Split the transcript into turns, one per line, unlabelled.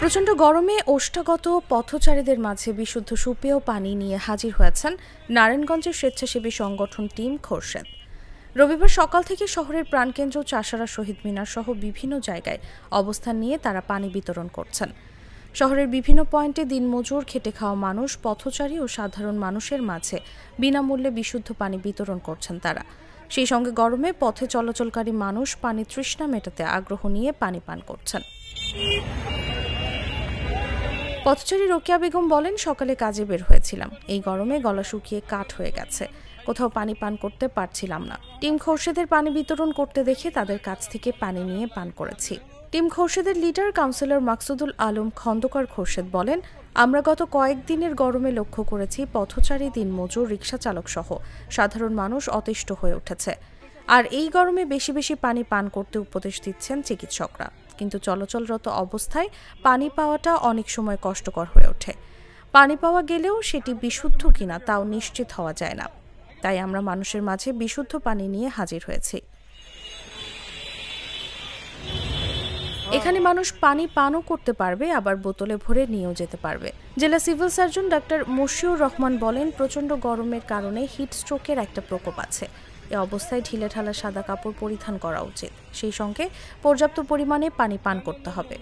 প্রচণ্ড গরমে ওষ্ঠাগত পথচারীদের মাঝে বিশুদ্ধ সুপেয় পানি নিয়ে হাজির হয়েছেন নারায়ণগঞ্জের স্বেচ্ছাসেবী সংগঠন টিম খোরশেদ। রবিবার সকাল থেকে শহরের প্রাণকেন্দ্র চাষারা শহীদ মিনার সহ বিভিন্ন জায়গায় অবস্থান নিয়ে তারা পানি বিতরণ করছেন। শহরের বিভিন্ন পয়েন্টে দিনমজুর খেটে খাওয়া মানুষ, পথচারী ও সাধারণ মানুষের মাঝে বিনামূল্যে বিশুদ্ধ পানি বিতরণ করছেন তারা। সেই সঙ্গে গরমে পথে চলাচলকারী মানুষ পানি তৃষ্ণা মেটাতে আগ্রহ নিয়ে পানি পান করছেন। পথচারী রোকেয়া বেগম বলেন, সকালে কাজে বের হয়েছিলাম, এই গরমে গলা শুকিয়ে কাঠ হয়ে গেছে, কোথাও পানি পান করতে পারছিলাম না। টিম খোরশেদের পানি বিতরণ করতে দেখে তাদের কাছ থেকে পানি নিয়ে পান করেছি। টিম খোরশেদের লিডার কাউন্সিলর মাকসুদুল আলম খন্দকার খোরশেদ বলেন, আমরা গত কয়েকদিনের গরমে লক্ষ্য করেছি পথচারী, দিনমজুর, রিকশা চালক সহ সাধারণ মানুষ অতিষ্ঠ হয়ে উঠেছে। আর এই গরমে বেশি বেশি পানি পান করতে উপদেশ দিচ্ছেন চিকিৎসকরা। কিন্তু চলাচলরত অবস্থায় পানি পাওয়াটা অনেক সময় কষ্টকর হয়ে ওঠে। পানি পাওয়া গেলেও সেটি বিশুদ্ধ কিনা তাও নিশ্চিত হওয়া যায় না। তাই আমরা মানুষের মাঝে বিশুদ্ধ পানি নিয়ে হাজির হয়েছি। এখানে মানুষ পানি পানও করতে পারবে, আবার বোতলে ভরে নিয়েও যেতে পারবে। জেলা সিভিল সার্জন ডাক্তার মশিউর রহমান বলেন, প্রচণ্ড গরমের কারণে হিট স্ট্রোকের একটা প্রকোপ আছে। এ অবস্থায় ঢিলেঢালা সাদা কাপড় পরিধান করা উচিত। সেই সঙ্গে পর্যাপ্ত পরিমাণে পানি পান করতে হবে।